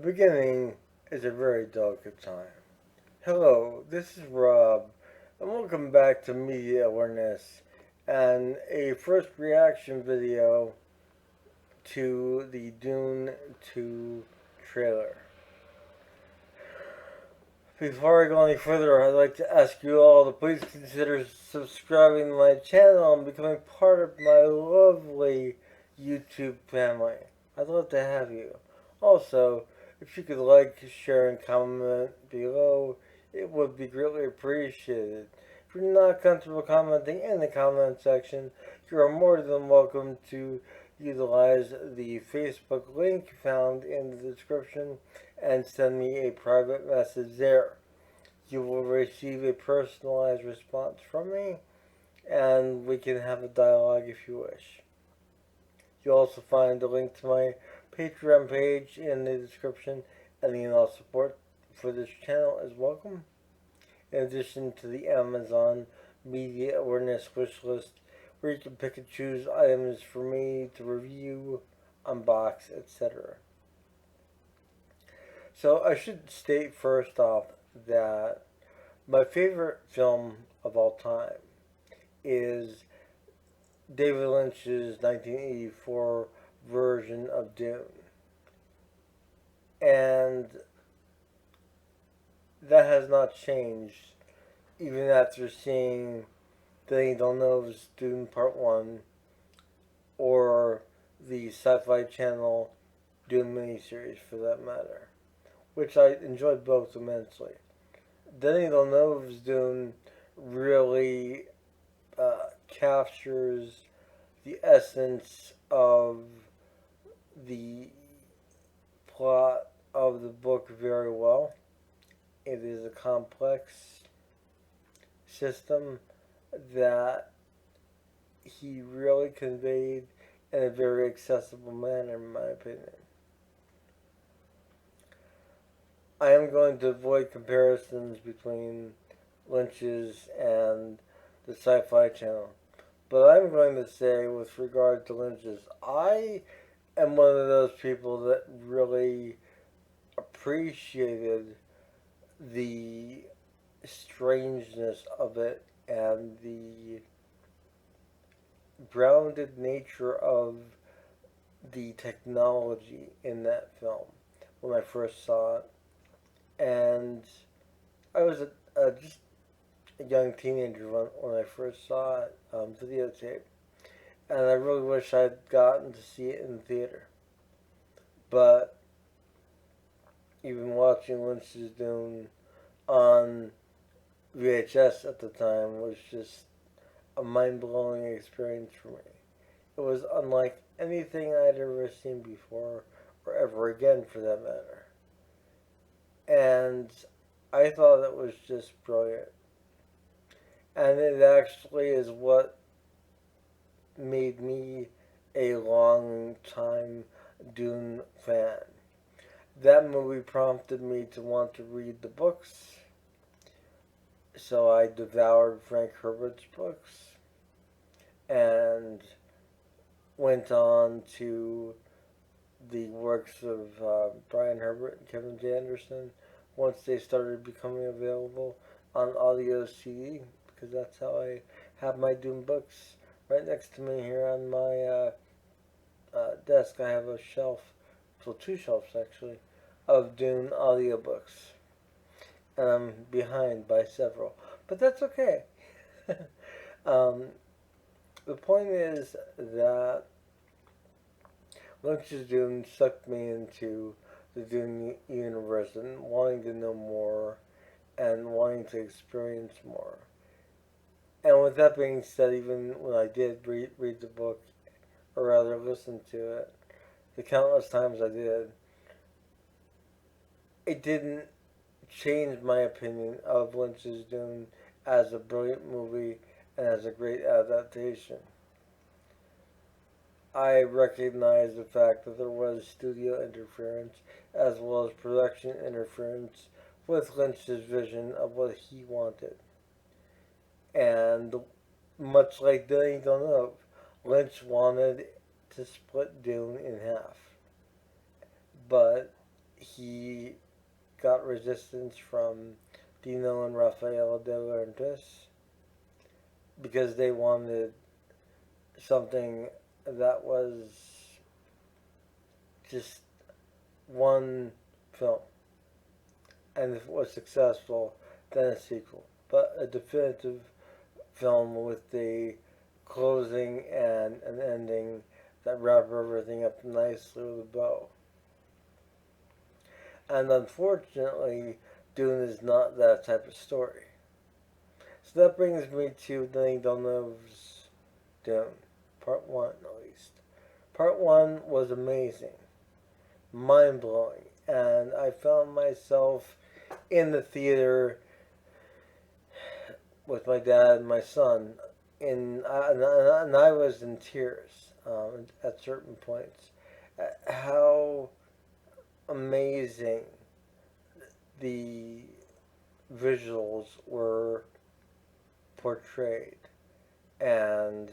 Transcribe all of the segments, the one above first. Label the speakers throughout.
Speaker 1: beginning is a very delicate time. Hello, this is Rob, and welcome back to Media Awareness and a first reaction video to the Dune 2 trailer. Before I go any further, I'd like to ask you all to please consider subscribing to my channel and becoming part of my lovely YouTube family. I'd love to have you. Also, if you could like, share, and comment below, it would be greatly appreciated. If you're not comfortable commenting in the comment section, you are more than welcome to utilize the Facebook link found in the description and send me a private message there. You will receive a personalized response from me, and we can have a dialogue if you wish. You'll also find a link to my Patreon page in the description, and any and all support for this channel is welcome. In addition to the Amazon Media Awareness wish list, where you can pick and choose items for me to review, unbox, etc. So I should state first off that my favorite film of all time is David Lynch's 1984 version of Dune. And that has not changed even after seeing Denis Villeneuve's Dune Part 1 or the Sci-Fi Channel Dune miniseries for that matter, which I enjoyed both immensely. Denis Villeneuve's Dune really captures the essence of the plot of the book very well. It is a complex system that he really conveyed in a very accessible manner, in my opinion. I am going to avoid comparisons between Lynch's and the Sci-Fi Channel, but I'm going to say, with regard to Lynch's, I am one of those people that really appreciated the strangeness of it and the grounded nature of the technology in that film when I first saw it. And I was just a young teenager when I first saw it videotape, and I really wish I'd gotten to see it in the theater. But even watching Lynch's Dune on VHS at the time was just a mind-blowing experience for me. It was unlike anything I'd ever seen before, or ever again for that matter. And I thought it was just brilliant. And it actually is what made me a long time Dune fan. That movie prompted me to want to read the books, so I devoured Frank Herbert's books and went on to the works of Brian Herbert and Kevin J. Anderson once they started becoming available on audio CD, because that's how I have my Dune books right next to me here on my desk. I have a shelf, well, two shelves actually, of Dune audiobooks, and I'm behind by several, but that's okay. um, the point is that Lynch's Dune sucked me into the Dune universe and wanting to know more and wanting to experience more. And with that being said, even when I did read the book, or rather listen to it, the countless times I did, it didn't change my opinion of Lynch's Dune as a brilliant movie and as a great adaptation. I recognize the fact that there was studio interference as well as production interference with Lynch's vision of what he wanted. And much like Denis Villeneuve, Lynch wanted to split Dune in half. But he got resistance from Dino and Rafael de Laurentiis because they wanted something that was just one film, and if it was successful, then a sequel. But a definitive film with the closing and an ending that wrap everything up nicely with a bow. And unfortunately, Dune is not that type of story. So that brings me to Denis Villeneuve's Dune, Part 1 at least. Part 1 was amazing, mind blowing, and I found myself in the theater with my dad and my son, and I was in tears at certain points. How amazing the visuals were portrayed, and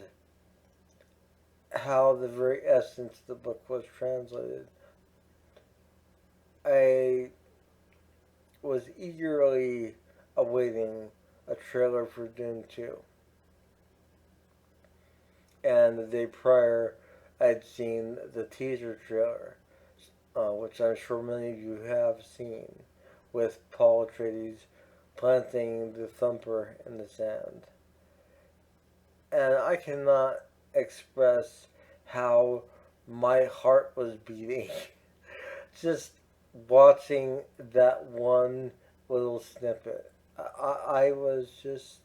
Speaker 1: how the very essence of the book was translated. I was eagerly awaiting a trailer for Dune 2. And the day prior, I'd seen the teaser trailer, which I'm sure many of you have seen, with Paul Atreides planting the thumper in the sand. And I cannot express how my heart was beating just watching that one little snippet. I was just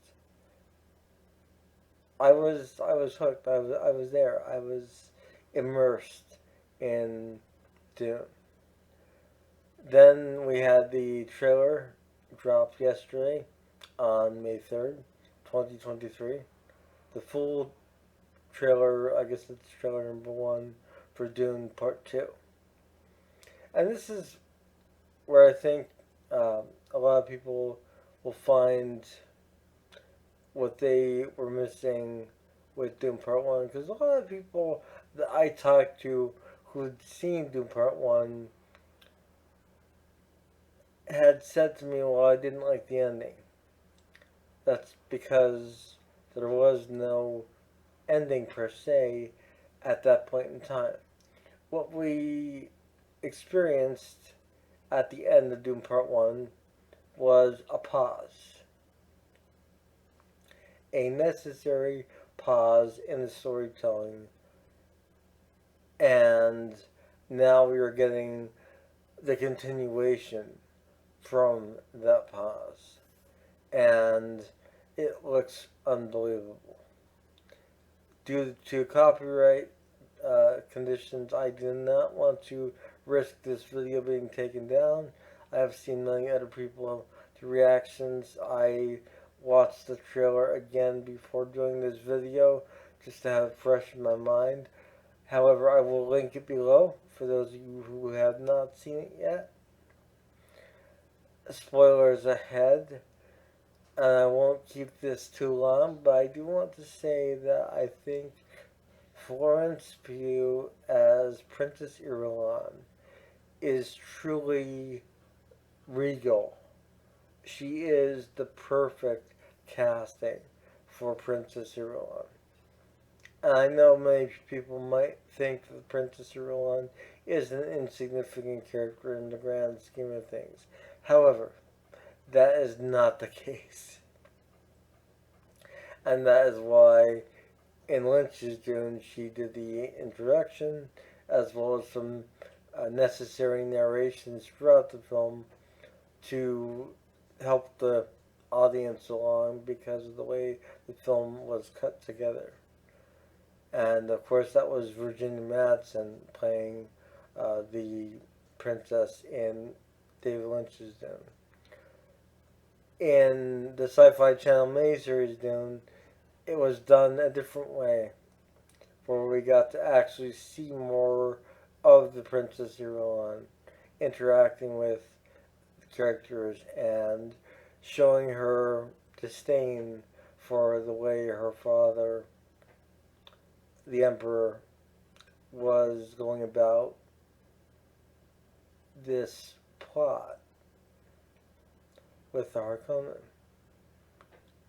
Speaker 1: I was hooked. I was there. I was immersed in Dune. Then we had the trailer dropped yesterday on May 3rd, 2023. The full trailer, I guess it's trailer number 1 for Dune Part 2. And this is where I think a lot of people will find what they were missing with Doom Part 1. Because a lot of people that I talked to who had seen Doom Part 1 had said to me, well, I didn't like the ending. That's because there was no ending per se at that point in time. What we experienced at the end of Doom Part 1 was a pause. A necessary pause in the storytelling. And now we are getting the continuation from that pause. And it looks unbelievable. Due to copyright conditions, I do not want to risk this video being taken down. I have seen many other people, the reactions. I watched the trailer again before doing this video just to have it fresh in my mind. However, I will link it below for those of you who have not seen it yet. Spoilers ahead, and I won't keep this too long, but I do want to say that I think Florence Pugh as Princess Irulan is truly regal. She is the perfect casting for Princess Irulan. And I know many people might think that Princess Irulan is an insignificant character in the grand scheme of things. However, that is not the case. And that is why in Lynch's Dune she did the introduction as well as some necessary narrations throughout the film to help the audience along because of the way the film was cut together. And of course, that was Virginia Madsen playing the princess in David Lynch's Dune. In the Sci-Fi Channel miniseries Dune, it was done a different way, where we got to actually see more of the Princess Irulan interacting with the characters and showing her disdain for the way her father, the Emperor, was going about this plot with the Harkonnen.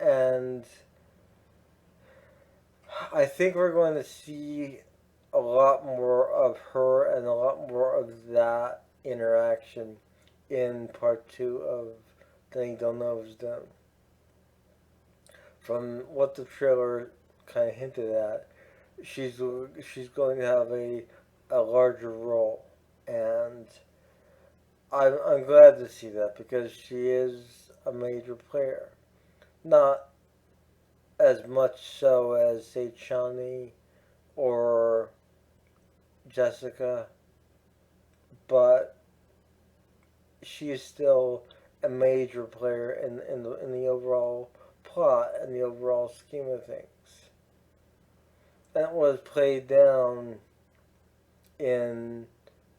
Speaker 1: And I think we're going to see a lot more of her and a lot more of that interaction in part two of Denis Villeneuve's Dune. From what the trailer kind of hinted at, she's she's going to have a larger role, and I'm glad to see that because she is a major player. Not as much so as say Chani or Jessica, but she is still a major player in the overall plot and the overall scheme of things. That was played down in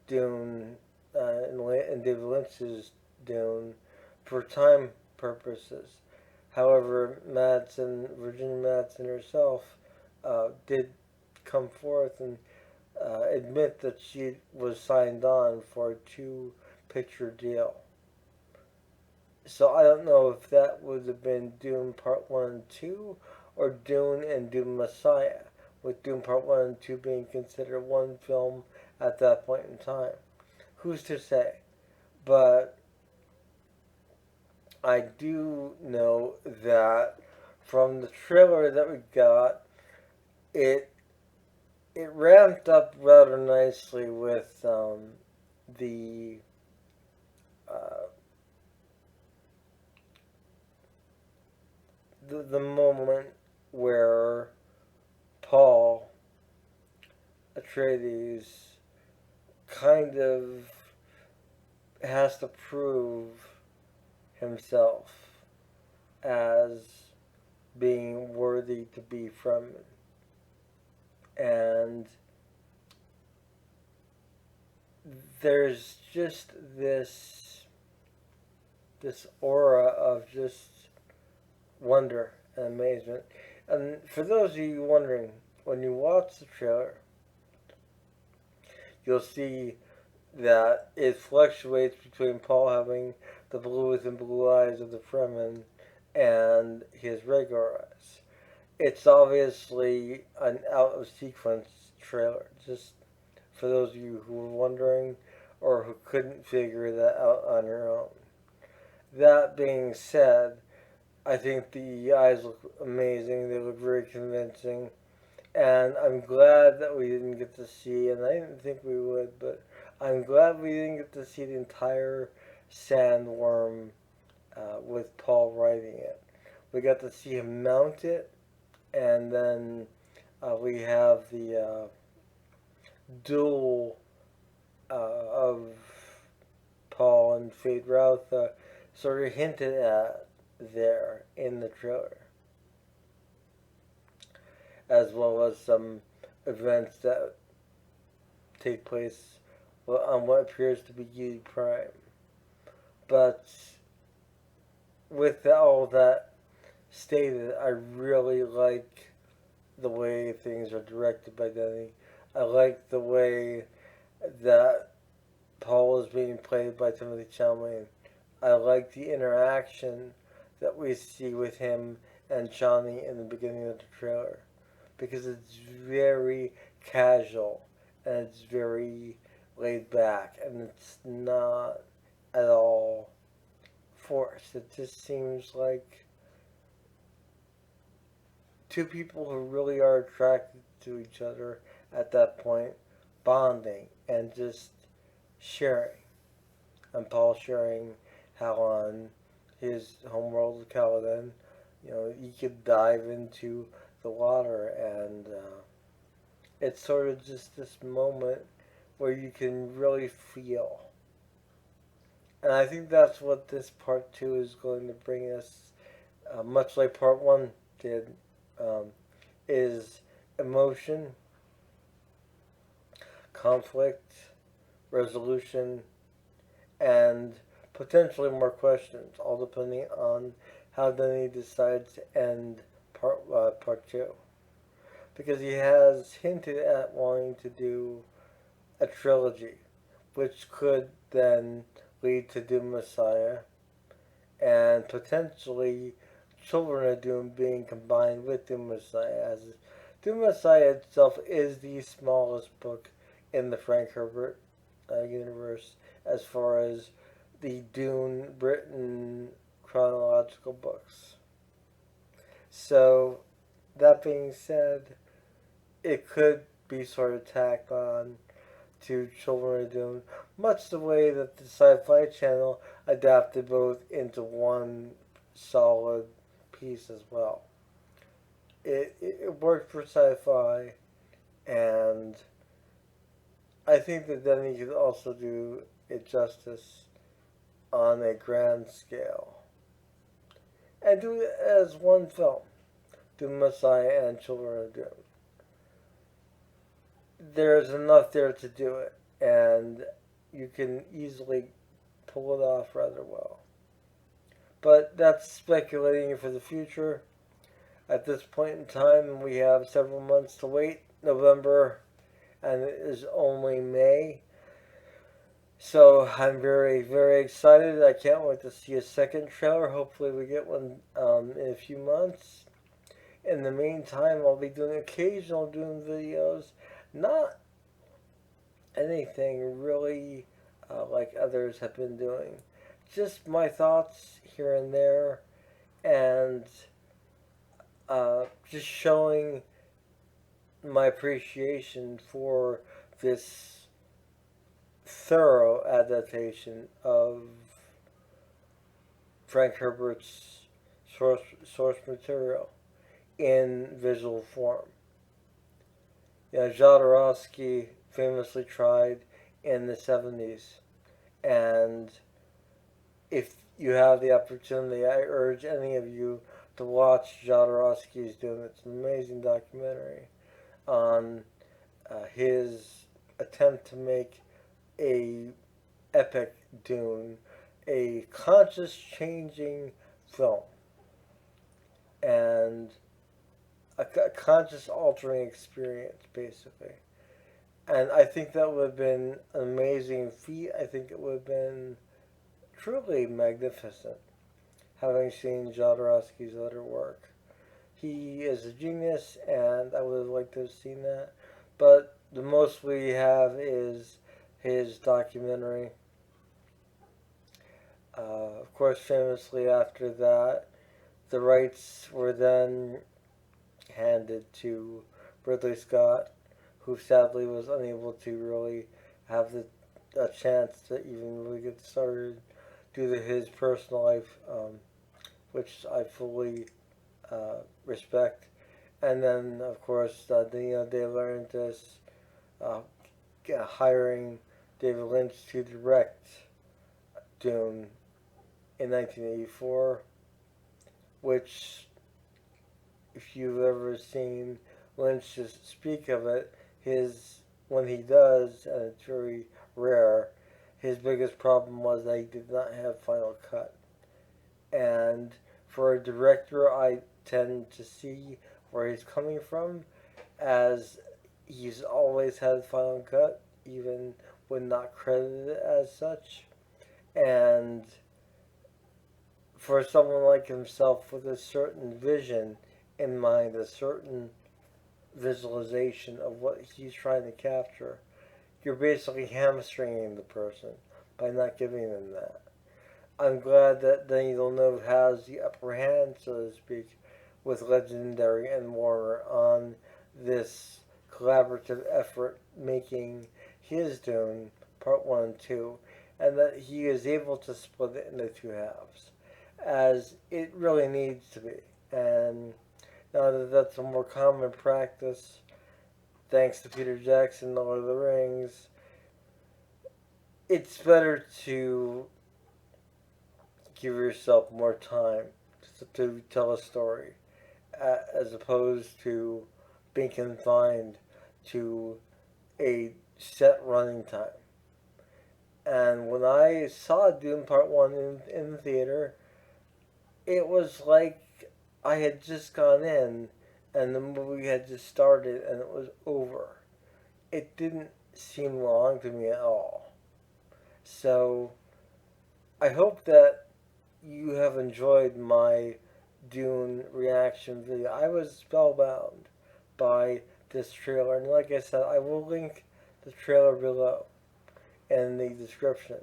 Speaker 1: Dune, in David Lynch's Dune, for time purposes. However, Virginia Madsen herself, did come forth and admit that she was signed on for a two-picture deal. So I don't know if that would have been Dune Part 1 and 2 or Dune and Dune Messiah, with Dune Part 1 and 2 being considered one film at that point in time. Who's to say? But I do know that from the trailer that we got, it it ramped up rather nicely with the uh, the moment where Paul Atreides kind of has to prove himself as being worthy to be Fremen. And there's just this aura of just wonder and amazement. And for those of you wondering, when you watch the trailer, you'll see that it fluctuates between Paul having the blues and blue eyes of the Fremen and his regular eyes. It's obviously an out of sequence trailer, just for those of you who were wondering or who couldn't figure that out on your own. That being said, I think the eyes look amazing. They look very convincing. And I'm glad that we didn't get to see, and I didn't think we would, but I'm glad we didn't get to see the entire sandworm with Paul riding it. We got to see him mount it, and then we have the duel of Paul and Fade Routha sort of hinted at there in the trailer, as well as some events that take place on what appears to be Giedi Prime. But with all that stated, I really like the way things are directed by Denny. I like the way that Paul is being played by Timothy Chalamet. I like the interaction that we see with him and Chani in the beginning of the trailer, because it's very casual and it's very laid back and it's not at all forced. It just seems like two people who really are attracted to each other at that point, bonding and just sharing. And Paul sharing how on his homeworld of Caladan, he could dive into the water, and it's sort of just this moment where you can really feel. And I think that's what this part two is going to bring us, much like part one did, is emotion, conflict, resolution, and potentially more questions, all depending on how Denny decides to end part two. Because he has hinted at wanting to do a trilogy, which could then lead to Doom Messiah, and potentially Children of Doom being combined with Doom Messiah, as Doom Messiah itself is the smallest book in the Frank Herbert universe as far as the Dune written chronological books. So, that being said, it could be sort of tacked on to Children of Doom, much the way that the Sci Fi Channel adapted both into one solid piece as well. It worked for sci fi, and I think that then you could also do it justice on a grand scale. And do it as one film, Doom Messiah and Children of Doom. There's enough there to do it, and you can easily pull it off rather well. But that's speculating for the future. At this point in time, we have several months to wait. November, and it is only May. So I'm very, very excited. I can't wait to see a second trailer. Hopefully, we get one in a few months. In the meantime, I'll be doing occasional Dune videos. Not anything really like others have been doing. Just my thoughts here and there, and just showing my appreciation for this thorough adaptation of Frank Herbert's source material in visual form. Jodorowsky famously tried in the 70s, and if you have the opportunity, I urge any of you to watch Jodorowsky's Dune. It's an amazing documentary on his attempt to make a epic Dune, a conscious changing film, and a conscious altering experience, basically. And I think that would have been an amazing feat. I think it would have been truly magnificent, having seen Jodorowsky's other work. He is a genius, and I would have liked to have seen that. But the most we have is his documentary. Of course, famously after that, the rights were then handed to Ridley Scott, who sadly was unable to really have a chance to even really get started due to his personal life, which I fully respect. And then, of course, Daniel De Laurentiis uh, hiring David Lynch to direct Dune in 1984, which, if you've ever seen Lynch just speak of it, when he does, and it's very rare, his biggest problem was that he did not have Final Cut. And for a director, I tend to see where he's coming from, as he's always had Final Cut, even when not credited as such. And for someone like himself with a certain vision in mind, a certain visualization of what he's trying to capture, you're basically hamstringing the person by not giving them that. I'm glad that Denis Villeneuve has the upper hand, so to speak, with Legendary and Warner on this collaborative effort making his Dune Part 1 and 2, and that he is able to split it into two halves, as it really needs to be. And now that that's a more common practice, thanks to Peter Jackson, The Lord of the Rings, it's better to give yourself more time to tell a story, as opposed to being confined to a set running time. And when I saw Dune Part 1 in the theater, it was like I had just gone in and the movie had just started and it was over. It didn't seem long to me at all. So I hope that you have enjoyed my Dune reaction video. I was spellbound by this trailer, and like I said, I will link the trailer below in the description.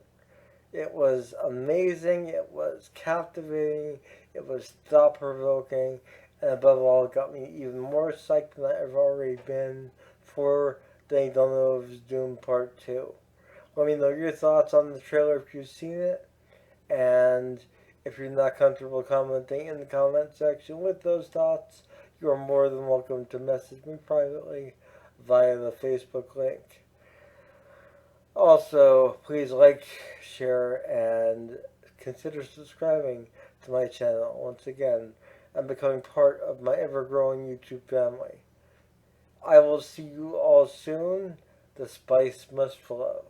Speaker 1: It was amazing, it was captivating, it was thought provoking, and above all, it got me even more psyched than I've already been for the Villeneuve's Dune Part 2. Let me know your thoughts on the trailer if you've seen it, and if you're not comfortable commenting in the comment section with those thoughts, you are more than welcome to message me privately via the Facebook link. Also, please like, share, and consider subscribing to my channel once again and becoming part of my ever growing YouTube family. I will see you all soon. The spice must flow.